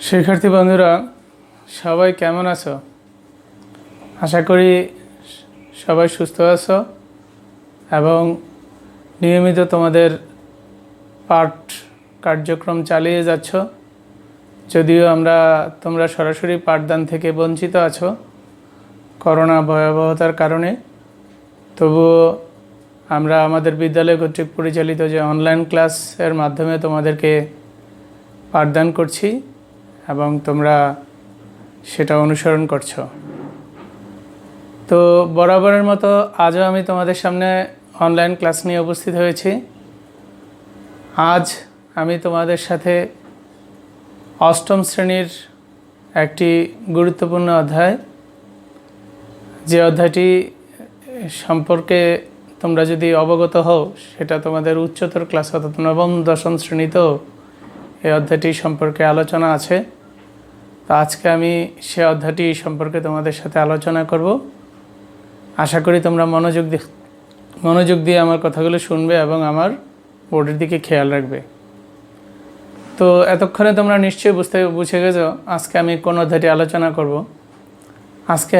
শিক্ষার্থী বন্ধুরা সবাই কেমন আছো? আশা করি সবাই সুস্থ আছো এবং নিয়মিত তোমাদের পাঠ কার্যক্রম চালিয়ে যাচ্ছ। যদিও তোমরা সরাসরি পাঠদান থেকে বঞ্চিত আছো করোনা ভয়াবহতার কারণে, তবুও আমরা আমাদের বিদ্যালয় কর্তৃক পরিচালিত যে অনলাইন ক্লাসের মাধ্যমে তোমাদেরকে পাঠদান করছি এবং তোমরা সেটা অনুসরণ করছো। তো বরাবরের মতো আজও আমি তোমাদের সামনে অনলাইন ক্লাস নিয়ে উপস্থিত হয়েছি। আজ আমি তোমাদের সাথে অষ্টম শ্রেণীর একটি গুরুত্বপূর্ণ অধ্যায়, যে অধ্যায়টি সম্পর্কে তোমরা যদি অবগত হও সেটা তোমাদের উচ্চতর ক্লাস অর্থাৎ নবম দশম শ্রেণীতেও এই অধ্যায়টি সম্পর্কে আলোচনা আছে। তো আজকে আমি সে অধ্যায়টি সম্পর্কে তোমাদের সাথে আলোচনা করব। আশা করি তোমরা মনোযোগ দিয়ে আমার কথাগুলো শুনবে এবং আমার বোর্ডের দিকে খেয়াল রাখবে। তো এতক্ষণে তোমরা নিশ্চয়ই বুঝে গেছো আজকে আমি কোন অধ্যায়টি আলোচনা করব। আজকে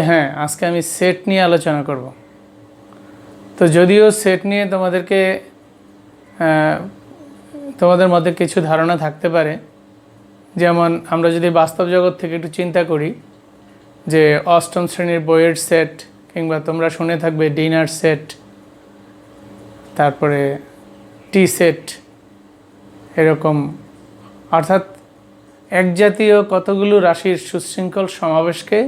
আমি সেট নিয়ে আলোচনা করব। তো যদিও সেট নিয়ে তোমাদের মধ্যে কিছু ধারণা থাকতে পারে, যেমন আমরা যদি বাস্তব জগৎ থেকে একটু চিন্তা করি যে অষ্টম শ্রেণীর বইয়ের সেট, কিংবা তোমরা শুনে থাকবে ডিনার সেট, তারপরে টি সেট, এরকম অর্থাৎ এক জাতীয় কতগুলো রাশির সুশৃঙ্খল সমাবেশকে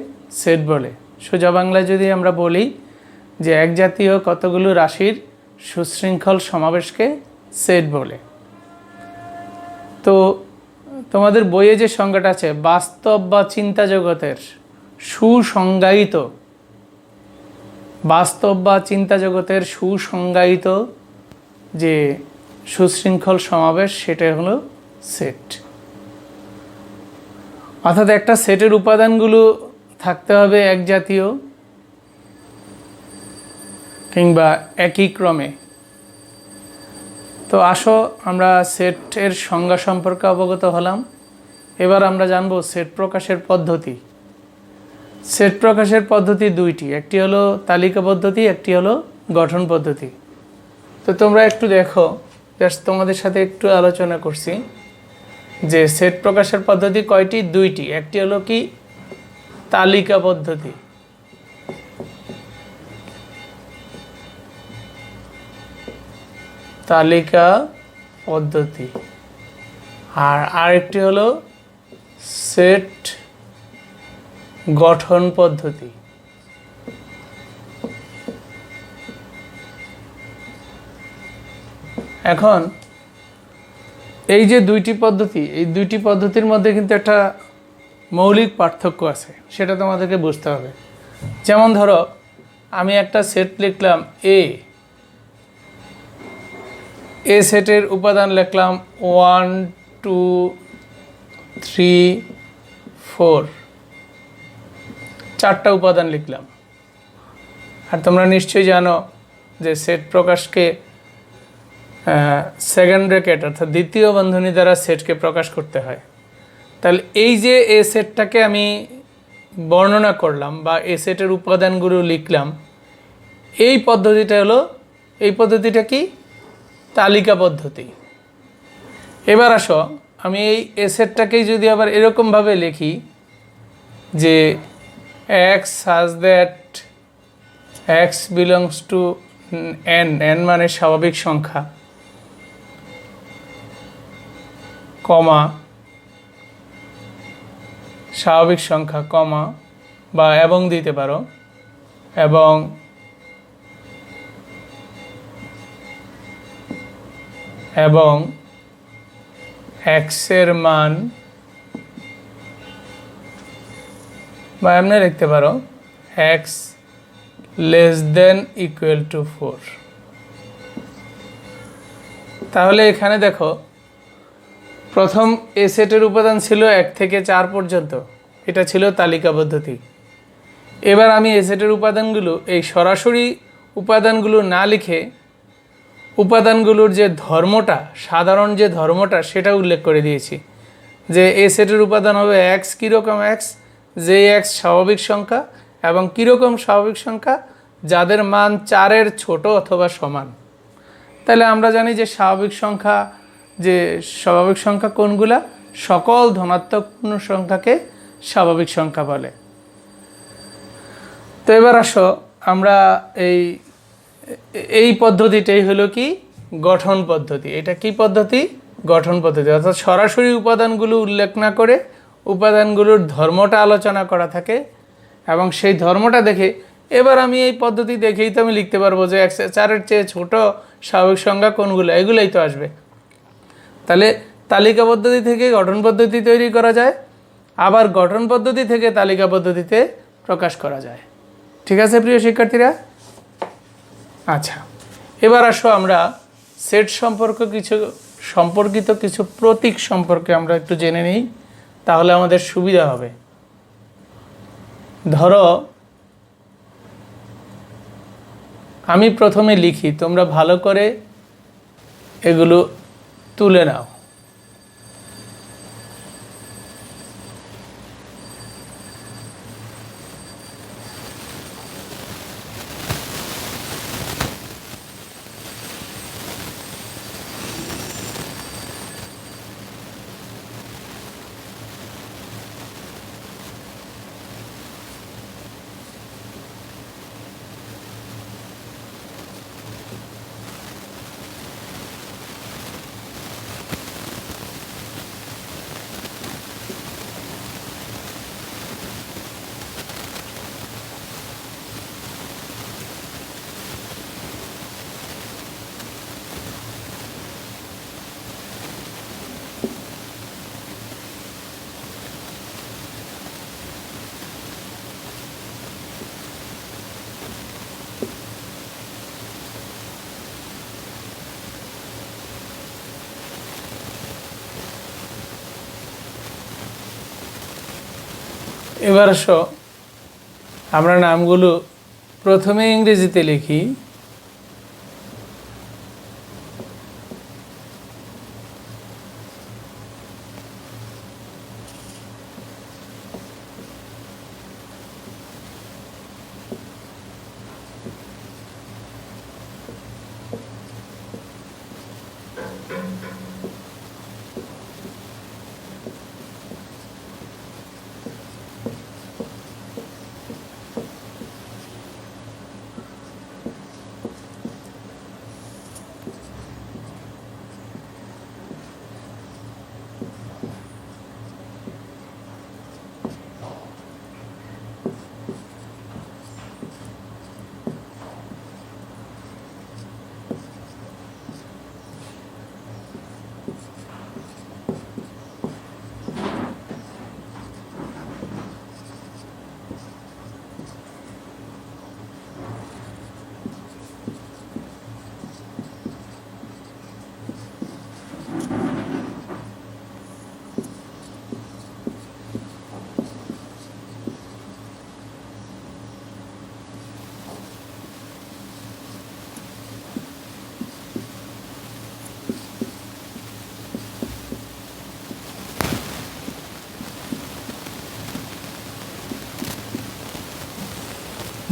সেট বলে। সোজা বাংলায় যদি আমরা বলি যে এক জাতীয় কতগুলো রাশির সুশৃঙ্খল সমাবেশকে সেট বলে। তো তোমাদের বইয়ে যে সংজ্ঞাটা আছে, বাস্তব বা চিন্তা জগতের সুসংজ্ঞায়িত যে সুশৃঙ্খল সমাবেশ, সেটা হলো সেট। অর্থাৎ একটা সেটের উপাদানগুলো থাকতে হবে এক জাতীয় কিংবা একই ক্রমে। তো আসো আমরা সেটের সংজ্ঞা সম্পর্কে অবগত হলাম। এবার আমরা জানব সেট প্রকাশের পদ্ধতি। সেট প্রকাশের পদ্ধতি দুইটি, একটি হলো তালিকা পদ্ধতি, একটি হলো গঠন পদ্ধতি। তো তোমরা একটু দেখো, জাস্ট তোমাদের সাথে একটু আলোচনা করছি যে সেট প্রকাশের পদ্ধতি কয়টি? দুইটি। একটি হলো কি তালিকা পদ্ধতি, আর আরেকটি হলো সেট গঠন পদ্ধতি। এখন এই যে দুইটি পদ্ধতি, এই দুইটি পদ্ধতির মধ্যে কিন্তু একটা মৌলিক পার্থক্য আছে, সেটা তোমাদেরকে বুঝতে হবে। যেমন ধরো আমি একটা সেট লিখলাম এ সেটের উপাদান লিখলাম 1 2 3 4, 4টা উপাদান লিখলাম। আর তোমরা নিশ্চয়ই জানো যে সেট প্রকাশকে সেকেন্ড ব্র্যাকেট অর্থাৎ দ্বিতীয় বন্ধনী দ্বারা সেটকে প্রকাশ করতে হয়। তাহলে এই যে এ সেটটাকে আমি বর্ণনা করলাম বা এ সেটের উপাদানগুলো লিখলাম, এই পদ্ধতিটা কি? তালিকা পদ্ধতি। এবার আসো আমি এই এ সেটটাকেই যদি আবার এরকমভাবে লিখি যে x such that x belongs to n মানে স্বাভাবিক সংখ্যা, কমা বা এবং দিতে পারো, এবং x এর মান বা এমনি লিখতে পারো x less than equal to 4। তাহলে এখানে দেখো প্রথম এ সেটের উপাদান ছিল 1 থেকে 4 পর্যন্ত, এটা ছিল তালিকা পদ্ধতি। এবার আমি এ সেটের উপাদানগুলো এই সরাসরি উপাদানগুলো না লিখে উপাদানগুলোর যে ধর্মটা, সাধারণ যে ধর্মটা, সেটা উল্লেখ করে দিয়েছি। যে এ সেটের উপাদান হবে এক্স, কীরকম এক্স, যে এক্স স্বাভাবিক সংখ্যা এবং কীরকম স্বাভাবিক সংখ্যা, যাদের মান 4-এর ছোট অথবা সমান। তাহলে আমরা জানি যে স্বাভাবিক সংখ্যা কোনগুলা? সকল ধনাত্মক পূর্ণ সংখ্যাকে স্বাভাবিক সংখ্যা বলে। তো এবার আসো আমরা এই পদ্ধতিটাই হলো কি গঠন পদ্ধতি। এটা কি পদ্ধতি? গঠন পদ্ধতি। অর্থাৎ সরাসরি উপাদানগুলো উল্লেখ না করে উপাদানগুলোর ধর্মটা আলোচনা করা থাকে এবং সেই ধর্মটা দেখে এবার আমি এই পদ্ধতি দেখেই তো আমি লিখতে পারবো যে 4-এর চেয়ে ছোট স্বাভাবিক সংখ্যা কোনগুলো, এগুলোই তো আসবে। তাহলে তালিকা পদ্ধতি থেকে গঠন পদ্ধতি তৈরি করা যায়, আবার গঠন পদ্ধতি থেকে তালিকা পদ্ধতিতে প্রকাশ করা যায়। ঠিক আছে প্রিয় শিক্ষার্থীরা? আচ্ছা, এবার আসো আমরা সেট সম্পর্কিত কিছু প্রতীক সম্পর্কে আমরা একটু জেনে নিই, তাহলে আমাদের সুবিধা হবে। ধরো আমি প্রথমে লিখি, তোমরা ভালো করে এগুলো তুলে নাও। এবার আসো আমরা নামগুলো প্রথমে ইংরেজিতে লিখি।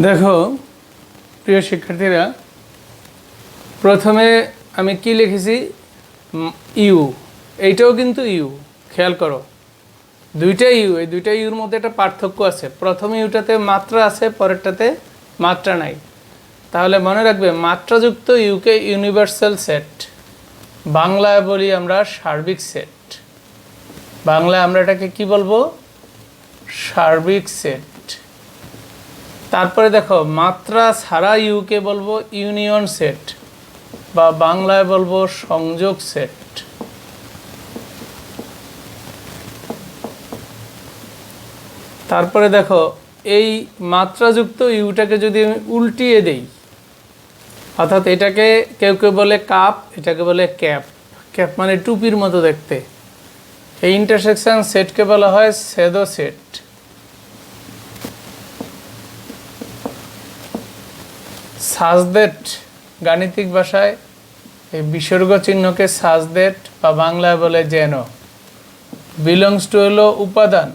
দেখো প্রিয় শিক্ষার্থীরা, প্রথমে আমি কি লিখেছি? ইউ। এইটাও কিন্তু ইউ, খেয়াল করো দুইটা ইউ। এই দুইটা ইউর মধ্যে একটা পার্থক্য আছে। প্রথম ইউটাতে মাত্রা আছে, পরেরটাতে মাত্রা নাই। তাহলে মনে রাখবে মাত্রাযুক্ত ইউকে ইউনিভার্সাল সেট, বাংলায় বলি আমরা সার্বিক সেট। বাংলায় আমরা এটাকে কি বলবো? সার্বিক সেট। তারপরে দেখো মাত্রা ছাড়া ইউকে বলবো ইউনিয়ন সেট, বা বাংলায় বলবো সংযোগ সেট। তারপরে দেখো এই মাত্রাযুক্ত ইউটাকে যদি আমি উল্টিয়ে দেই, অর্থাৎ এটাকে কেউ কেউ বলে কাপ, এটাকে বলে ক্যাপ। ক্যাপ মানে টুপির মতো দেখতে। এই ইন্টারসেকশন সেটকে বলা হয় সেদো সেট। সাজদেট, গাণিতিক ভাষায় এই বিসর্গ চিহ্নকে সাজদেট বা বাংলায় বলে যেন। বিলংস টু হলো উপাদান।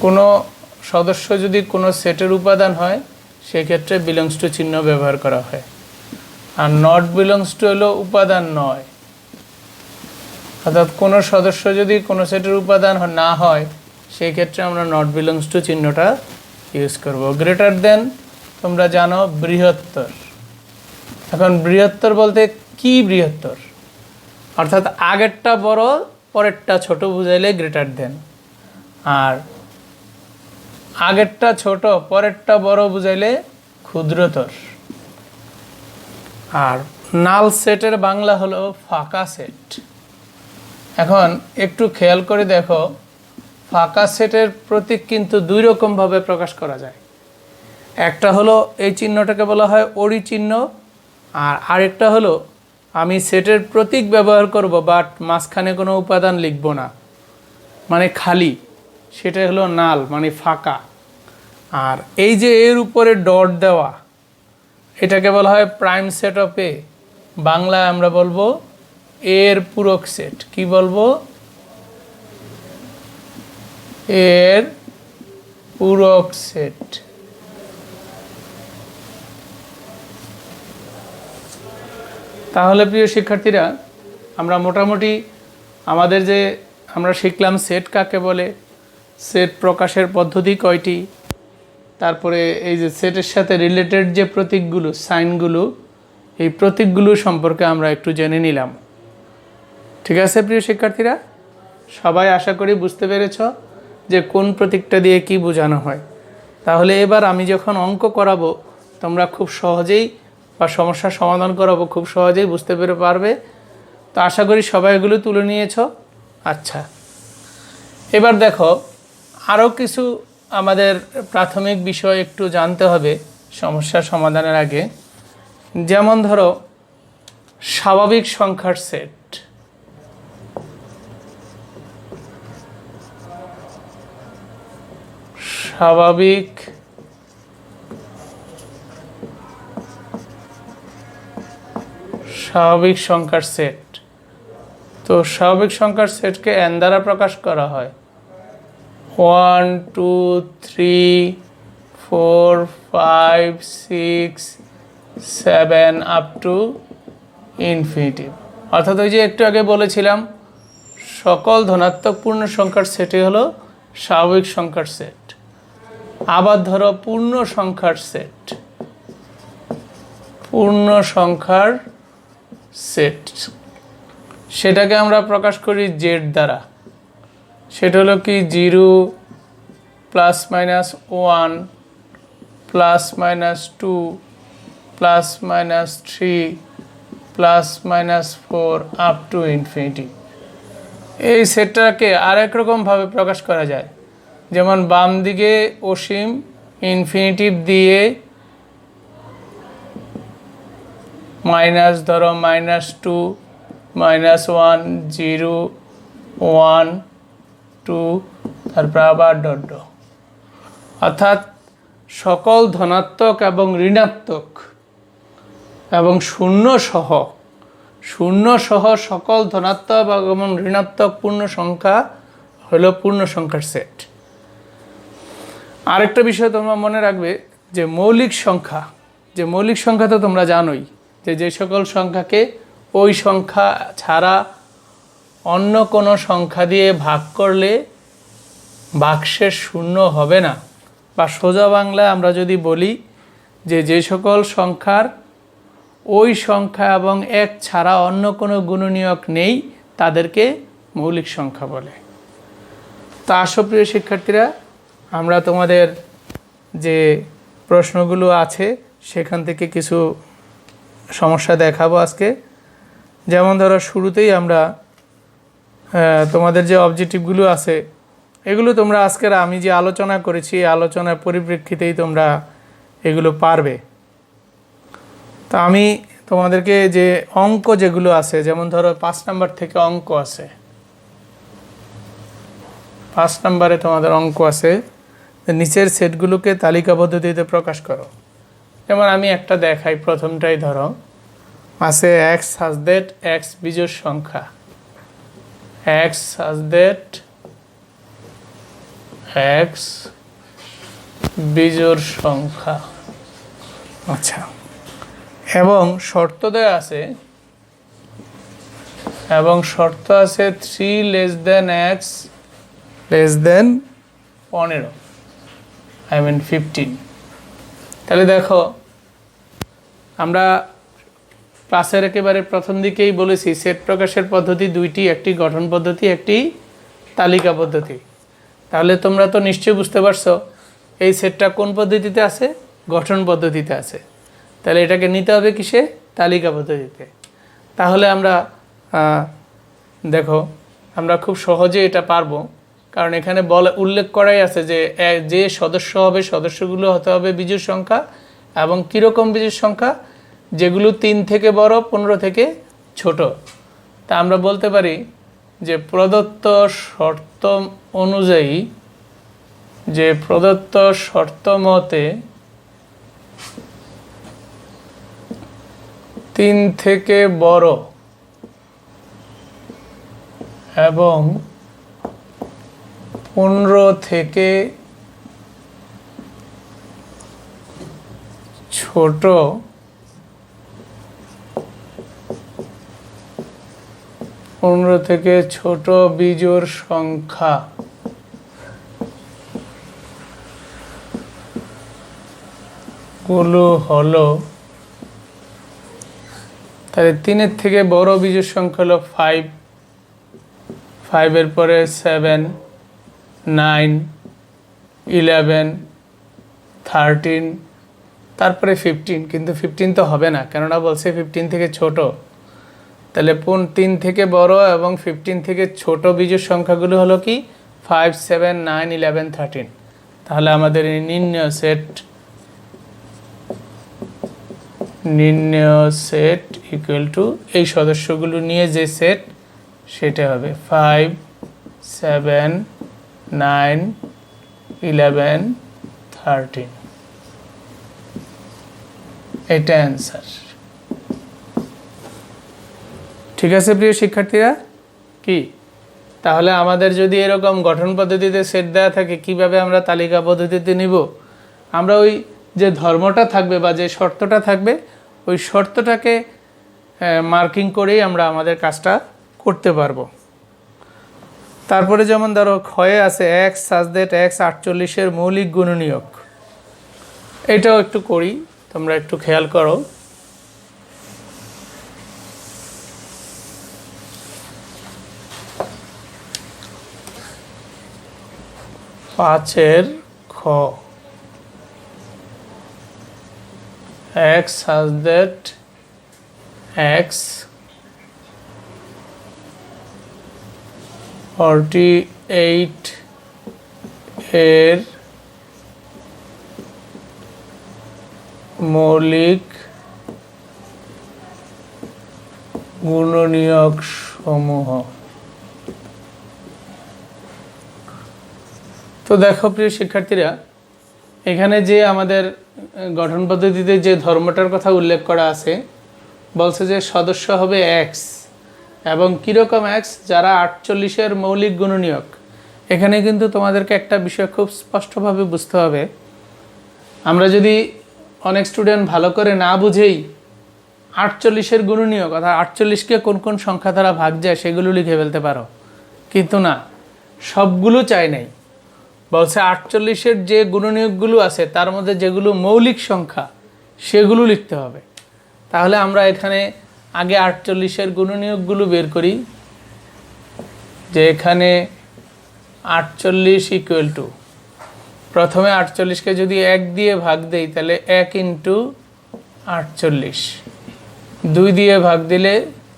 কোনো সদস্য যদি কোনো সেটের উপাদান হয় সেক্ষেত্রে বিলংস টু চিহ্ন ব্যবহার করা হয়। আর নট বিলংস টু হলো উপাদান নয়, অর্থাৎ কোনো সদস্য যদি কোনো সেটের উপাদান না হয় সেই ক্ষেত্রে আমরা নট বিলংস টু চিহ্নটা ইউজ করব। গ্রেটার দেন তোমরা জানো বৃহত্তর। এখন বৃহত্তর বলতে কি বৃহত্তর, অর্থাৎ আগেরটা বড় পরেরটা ছোট বুঝাইলে গ্রেটার দেন, আর আগেরটা ছোট পরেরটা বড় বুঝাইলে ক্ষুদ্রতর। আর নাল সেটের বাংলা হলো ফাঁকা সেট। এখন একটু খেয়াল করে দেখো, ফাঁকা সেটের প্রতীক কিন্তু দুই রকমভাবে প্রকাশ করা যায়। একটা হলো এই চিহ্নটাকে বলা হয় ওড়ি চিহ্ন, আর আরেকটা হলো আমি সেটের প্রতীক ব্যবহার করব বাট মাঝখানে কোনো উপাদান লিখব না, মানে খালি, সেটা হলো নাল মানে ফাঁকা। আর এই যে এর উপরে ডট দেওয়া এটাকে বলা হয় প্রাইম সেট অফ এ, বাংলায় আমরা বলবো এর পূরক সেট। কি বলবো? এর পূরক সেট। তাহলে প্রিয় শিক্ষার্থীরা, আমরা মোটামুটি আমাদের যে আমরা শিখলাম সেট কাকে বলে, সেট প্রকাশের পদ্ধতি কয়টি, তারপরে এই যে সেটের সাথে রিলেটেড যে প্রতীকগুলো সাইনগুলো, এই প্রতীকগুলো সম্পর্কে আমরা একটু জেনে নিলাম। ঠিক আছে প্রিয় শিক্ষার্থীরা, সবাই আশা করি বুঝতে পেরেছ যে কোন প্রতীকটা দিয়ে কি বোঝানো হয়। তাহলে এবার আমি যখন অঙ্ক করাবো তোমরা খুব সহজেই, বা সমস্যার সমাধান করাবো খুব সহজেই বুঝতে পারবে। তো আশা করি সবাই এগুলো তুলে নিয়েছ। আচ্ছা, এবার দেখো আরও কিছু আমাদের প্রাথমিক বিষয় একটু জানতে হবে সমস্যার সমাধানের আগে। যেমন ধরো স্বাভাবিক সংখ্যার সেট। স্বাভাবিক সংখ্যার সেট। তো স্বাভাবিক সংখ্যার সেটকে n দ্বারা প্রকাশ করা হয়। 1 2 3 4 5 6 7 আপ টু ইনফিনিটি। অর্থাৎ ওই যে একটু আগে বলেছিলাম সকল ধনাত্মক পূর্ণ সংখ্যার সেটই হলো স্বাভাবিক সংখ্যার সেট। আবার ধরো পূর্ণ সংখ্যার সেট, পূর্ণ সংখ্যার সেট, সেটাকে আমরা প্রকাশ করি জেড দ্বারা। সেটা হলো কি 0 plus minus 1 plus minus 2 plus minus 3 plus minus 4 up to infinity. এই সেটটাকে আরেক রকমভাবে প্রকাশ করা যায়, যেমন বাম দিকে অসীম ইনফিনিটিভ দিয়ে মাইনাস ধরো -2 -1 0 1 2 তারপর আবার ডট ডট। অর্থাৎ সকল ধনাত্মক এবং ঋণাত্মক এবং শূন্য সহ সকল ধনাত্মক এবং ঋণাত্মক পূর্ণ সংখ্যা হলো পূর্ণ সংখ্যার সেট। আরেকটা বিষয় তোমরা মনে রাখবে যে মৌলিক সংখ্যা তো তোমরা জানোই যে সকল সংখ্যাকে ওই সংখ্যা ছাড়া অন্য কোনো সংখ্যা দিয়ে ভাগ করলে বাক্সের শূন্য হবে না, বা সোজা বাংলায় আমরা যদি বলি যে সকল সংখ্যার ওই সংখ্যা এবং এক ছাড়া অন্য কোনো গুণনীয়ক নেই তাদেরকে মৌলিক সংখ্যা বলে। তা আসো প্রিয় শিক্ষার্থীরা, আমরা তোমাদের যে প্রশ্নগুলো আছে সেখান থেকে কিছু সমস্যা দেখাবো আজকে। যেমন ধরো শুরুতেই আমরা তোমাদের যে অবজেক্টিভগুলো আছে এগুলো তোমরা আজকের আমি যে আলোচনা করেছি এই আলোচনার পরিপ্রেক্ষিতেই তোমরা এগুলো পারবে। তা আমি তোমাদেরকে যে অঙ্ক যেগুলো আছে, যেমন ধরো 5 নাম্বার থেকে অঙ্ক আছে, 5 নাম্বারে তোমাদের অঙ্ক আছে, নিচের সেটগুলোকে তালিকা পদ্ধতিতে প্রকাশ করো। যেমন আমি একটা দেখাই, প্রথমটাই ধরো আছে x সাজ দ্যাট x বিজোড় সংখ্যা, এক্স সাজ দ্যাট এক্স বিজোড় সংখ্যা। আচ্ছা, এবং শর্ত দেওয়া আছে, এবং শর্ত আছে 3 less than X less than 15, I mean 15। তাহলে দেখো, আমরা ক্লাসের একেবারে প্রথম দিকেই বলেছি সেট প্রকাশের পদ্ধতি দুইটি, একটি গঠন পদ্ধতি, একটি তালিকা পদ্ধতি। তাহলে তোমরা তো নিশ্চয়ই বুঝতে পারছো এই সেটটা কোন পদ্ধতিতে আছে, গঠন পদ্ধতিতে আছে। তাহলে এটাকে নিতে হবে কিসে, তালিকা পদ্ধতিতে। তাহলে আমরা দেখো আমরা খুব সহজে এটা পারবো, কারণ এখানে উল্লেখ করাই আছে যে যে সদস্য হবে সদস্যগুলো হতে হবে বিজোড় সংখ্যা, এবং কীরকম বিজোড় সংখ্যা, যেগুলো 3 থেকে বড় 15 থেকে ছোট। তা আমরা বলতে পারি যে প্রদত্ত শর্ত অনুযায়ী, যে প্রদত্ত শর্ত মতে 3 থেকে বড় এবং 15 থেকে ছোট বিজোড় সংখ্যা গুলো হলো, তাহলে 3 থেকে বড় বিজোড় সংখ্যা হলো 5, 5 পরে 7, 9, 11, 13, তারপরে 15। কিন্তু 15 তো হবে না, কেননা বলছে 15 থেকে ছোট। তাহলে 3 থেকে বড় এবং 15 থেকে ছোট বিজোড় সংখ্যাগুলো হলো কি 5, 7, 9, 11, 13। তাহলে আমাদের এই নির্ণয় সেট ইকুয়াল টু এই সদস্যগুলো নিয়ে যে সেট, সেটা হবে 5, 7, 9, 11, 13। এটা অ্যান্সার। ঠিক আছে প্রিয় শিক্ষার্থীরা, কি তাহলে আমাদের যদি এরকম গঠন পদ্ধতিতে সেট দেওয়া থাকে, কিভাবে আমরা তালিকা পদ্ধতিতে নিব? আমরা ওই যে ধর্মটা থাকবে বা যে শর্তটা থাকবে, ওই শর্তটাকে মার্কিং করেই আমরা আমাদের কাজটা করতে পারবো। তারপরে যেমন ধরো ক্ষয়ে আছে এক্স সাজ দ্যাট এক্স 48 মৌলিক গুণনীয়ক। এটাও একটু করি, তোমরা একটু খেয়াল করো। পাঁচের খ, এক্স সাজ দ্যাট এক্স 48 এর মৌলিক গুণনীয়ক সমূহ। তো দেখো প্রিয় শিক্ষার্থীরা, এখানে যে আমাদের গঠন পদ্ধতিতে যে ধর্মটার কথা উল্লেখ করা আছে, বলছে যে সদস্য হবে এক্স, এবং কীরকম এক্স, যারা 48 মৌলিক গুণনীয়ক। এখানে কিন্তু তোমাদেরকে একটা বিষয় খুব স্পষ্টভাবে বুঝতে হবে। আমরা যদি অনেক স্টুডেন্ট ভালো করে না বুঝেই 48 গুণনীয়ক অর্থাৎ 48কে কোন কোন সংখ্যা দ্বারা ভাগ যায় সেগুলো লিখে ফেলতে পারো, কিন্তু না, সবগুলো চাই নাই। বলছে 48 যে গুণনীয়কগুলো আছে তার মধ্যে যেগুলো মৌলিক সংখ্যা সেগুলো লিখতে হবে। তাহলে আমরা এখানে আগে 48 গুণনীয়কগুলো বের করি, যে এখানে 48 ইকুয়াল টু, প্রথমে 48কে যদি 1 দিয়ে ভাগ দেই তাহলে 1 ইন্টু 48, 2 দিয়ে ভাগ দিলে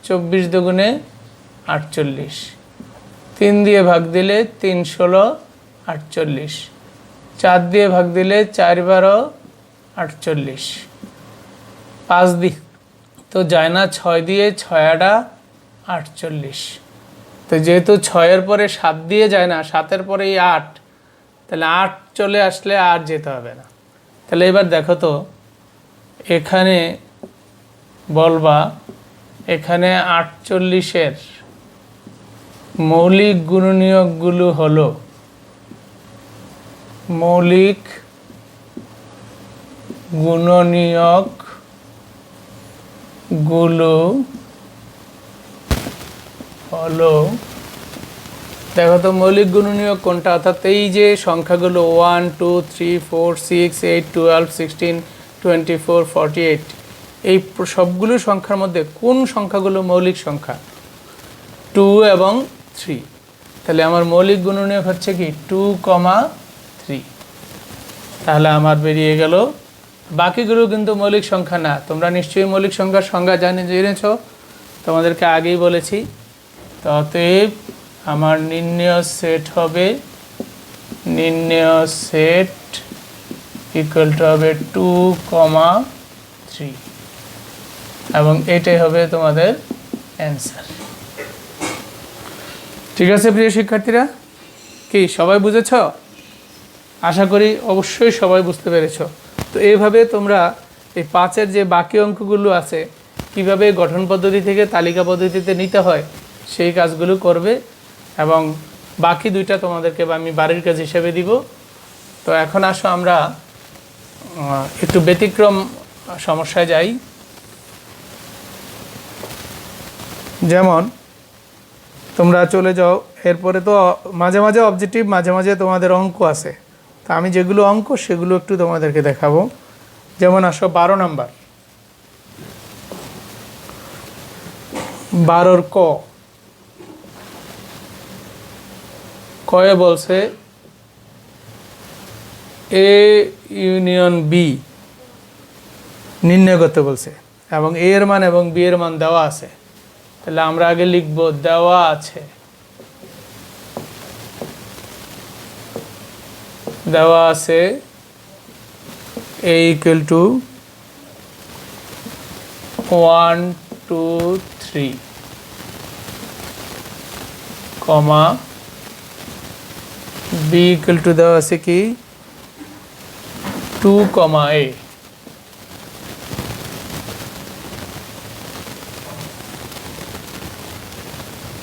24 দুগুণে 48, 3 দিয়ে ভাগ দিলে 3 ষোলো 48, 4 দিয়ে ভাগ দিলে 4 12 48, 5 দিয়ে তো যায় না, 6 দিয়ে 6 আটা 48। তো যেহেতু 6-এর পরে 7 দিয়ে যায় না, 7-এর পরে 8, তাহলে 8 চলে আসলে আর যেতে হবে না। তাহলে এবার দেখো তো, এখানে বলবা এখানে 48-এর মৌলিক গুণনীয়কগুলো হলো মৌলিক গুণনীয়কগুলো হলো, দেখো তো মৌলিক গুণনীয়ক কোনটা, অর্থাৎ এই যে সংখ্যাগুলো 1 2 3 4 6 8 12 16 24 48, এই সবগুলো সংখ্যার মধ্যে কোন সংখ্যাগুলো মৌলিক সংখ্যা? 2 এবং 3। তাহলে আমার মৌলিক গুণনীয়ক হচ্ছে কি 2, 3। তাহলে আমার বেরিয়ে গেল। বাকিগুলো কিন্তু মৌলিক সংখ্যা না। তোমরা নিশ্চয়ই মৌলিক সংখ্যার সংজ্ঞা জেনেছ, তোমাদেরকে আগেই বলেছি। তো অতএব আমার নির্ণেয় সেট হবে, নির্ণেয় সেট ইকুয়াল টু হবে 2, 3, এবং এটাই হবে তোমাদের অ্যান্সার। ঠিক আছে প্রিয় শিক্ষার্থীরা, কি সবাই বুঝেছ? আশা করি অবশ্যই সবাই বুঝতে পেরেছ। তো এইভাবে তোমরা এই 5-এর যে বাকি অঙ্কগুলো আছে কিভাবে গঠন পদ্ধতি থেকে তালিকা পদ্ধতিতে নিতে হয় সেই কাজগুলো করবে, এবং বাকি দুইটা তোমাদেরকে আমি বাড়ির কাজ হিসেবে দিব। তো এখন আসো আমরা একটু ব্যতিক্রম সমস্যায় যাই। যেমন তোমরা চলে যাও, এরপরে তো মাঝে মাঝে অবজেক্টিভ, মাঝে মাঝে তোমাদের অঙ্ক আছে। তা আমি যেগুলো অঙ্ক সেগুলো একটু তোমাদেরকে দেখাবো। যেমন আসো 12 নাম্বার, 12 কয়ে বলছে এ ইউনিয়ন বি নির্ণয় করতে বলছে, এবং এ এর মান এবং বি এর মান দেওয়া আছে। তাহলে আমরা আগে লিখব দেওয়া আছে, দেওয়া আছে a equal to 1 2 3, comma b equal to দেওয়া আছে কি 2, a।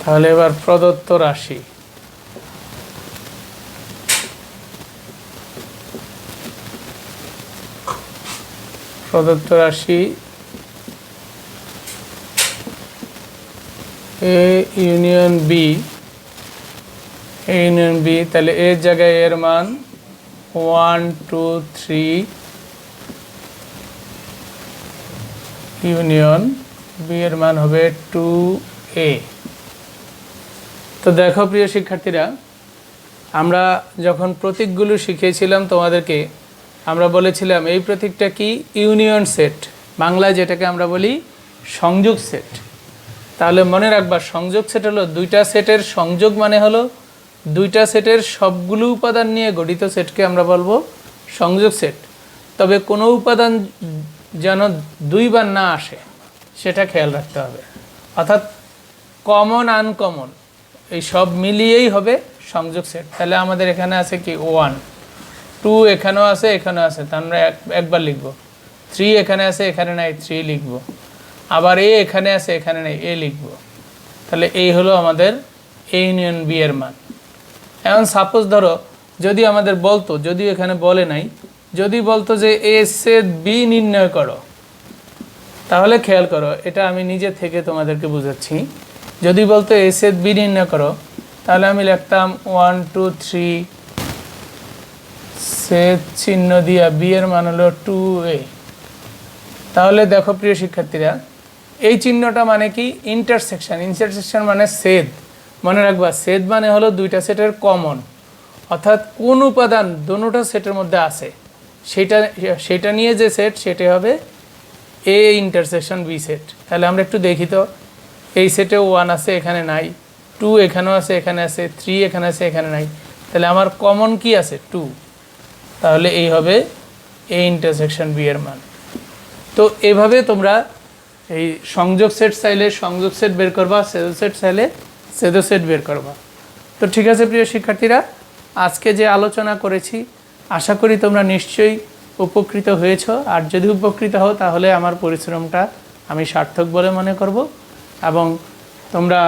তাহলে এবার প্রদত্ত রাশি, প্রদত্ত রাশি এ ইউনিয়ন বি, তাহলে এর জায়গায় এর মান 1 2 3 ইউনিয়ন বি এর মান হবে 2a। তো দেখো প্রিয় শিক্ষার্থীরা, আমরা যখন প্রতীকগুলো শিখিয়েছিলাম তোমাদেরকে, আমরা বলেছিলাম এই প্রতীকটা কি ইউনিয়ন সেট, বাংলায় যেটাকে আমরা বলি সংযোগ সেট। তাহলে মনে রাখবা সংযোগ সেট হলো দুইটা সেটের সংযোগ, মানে হলো দুইটা সেটের সবগুলো উপাদান নিয়ে গঠিত সেটকে আমরা বলবো সংযোগ সেট। তবে কোনো উপাদান যেন দুইবার না আসে সেটা খেয়াল রাখতে হবে, অর্থাৎ কমন আনকমন এই সব মিলিয়েই হবে সংযোগ সেট। তাহলে আমাদের এখানে আছে কি 1 2 এখানেও আছে, এখানেও আছে, তা আমরা একবার লিখব। 3 এখানে আছে, এখানে নাই, 3 লিখব। আবার এ এখানে আছে, এখানে নেই, এ লিখব। তাহলে এই হলো আমাদের এ ইউনিয়ন বি এর মান। এখন সাপোজ ধরো যদি আমাদের বলতো, যদিও এখানে বলে নাই, যদি বলতো যে এ সেট বি নির্ণয় করো, তাহলে খেয়াল করো, এটা আমি নিজে থেকে তোমাদেরকে বুঝাচ্ছি। যদি বলতো এ সেট বি নির্ণয় করো, তাহলে আমি লিখতাম 1 2 3 সেট চিহ্ন দিয়া বি এর মান হলো 2a। তাহলে দেখো প্রিয় শিক্ষার্থীরা, এই চিহ্নটা মানে কি ইন্টারসেকশন, ইন্টারসেকশন মানে ছেদ। মনে রাখবা ছেদ মানে হলো দুইটা সেটের কমন, অর্থাৎ কোন উপাদান দুটোটা সেটের মধ্যে আছে সেটা নিয়ে যে সেট সেটা হবে এ ইন্টারসেকশন বি সেট। তাহলে আমরা একটু দেখি তো, এই সেটে 1 আছে, এখানে নাই, 2 এখানেও আছে, এখানে আছে, 3 এখানে আছে, এখানে নাই। তাহলে আমার কমন কি আছে 2, তাহলে এই হবে এ ইন্টারসেকশন বি এর মান। তো এইভাবে তোমরা এই সংযোগ সেট চাইলে সংযোগ সেট বের করবা, ছেদ সেট চাইলে ছেদ সেট বের করবা। তো ঠিক আছে প্রিয় শিক্ষার্থীরা, আজকে যে আলোচনা করেছি আশা করি তোমরা নিশ্চয়ই উপকৃত হয়েছো। আর যদি উপকৃত হও তাহলে আমার পরিশ্রমটা আমি সার্থক বলে মনে করব, এবং তোমরা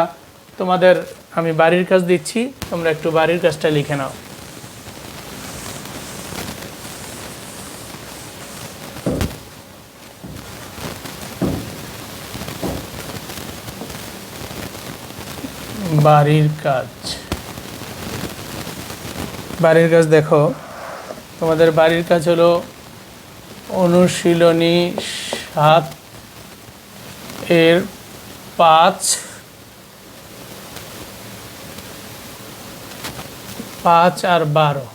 তোমাদের আমি বাড়ির কাজ দিচ্ছি, তোমরা একটু বাড়ির কাজটা লিখে নাও। বাড়ির কাজ, বাড়ির কাজ দেখো, তোমাদের বাড়ির কাজ হলো অনুশীলনী 7 এর 5, 5 আর 12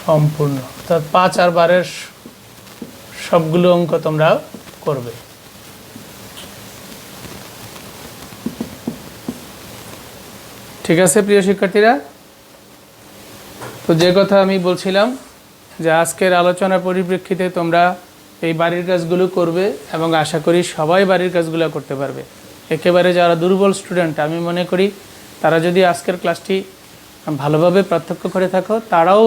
সম্পূর্ণ, অর্থাৎ 5 আর 12 সবগুলো অঙ্ক তোমরা করবে। ঠিক আছে প্রিয় শিক্ষার্থীরা, তো যে কথা আমি বলছিলাম যে আজকের আলোচনার পরিপ্রেক্ষিতে তোমরা এই বাড়ির কাজগুলো করবে এবং আশা করি সবাই বাড়ির কাজগুলো করতে পারবে। একেবারে যারা দুর্বল স্টুডেন্ট, আমি মনে করি তারা যদি আজকের ক্লাসটি ভালোভাবে প্রত্যক্ষ করে থাকো, তারাও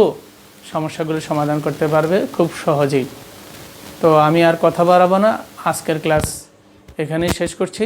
সমস্যাগুলো সমাধান করতে পারবে খুব সহজেই। তো আমি আর কথা বাড়াবো না, আজকের ক্লাস এখানেই শেষ করছি।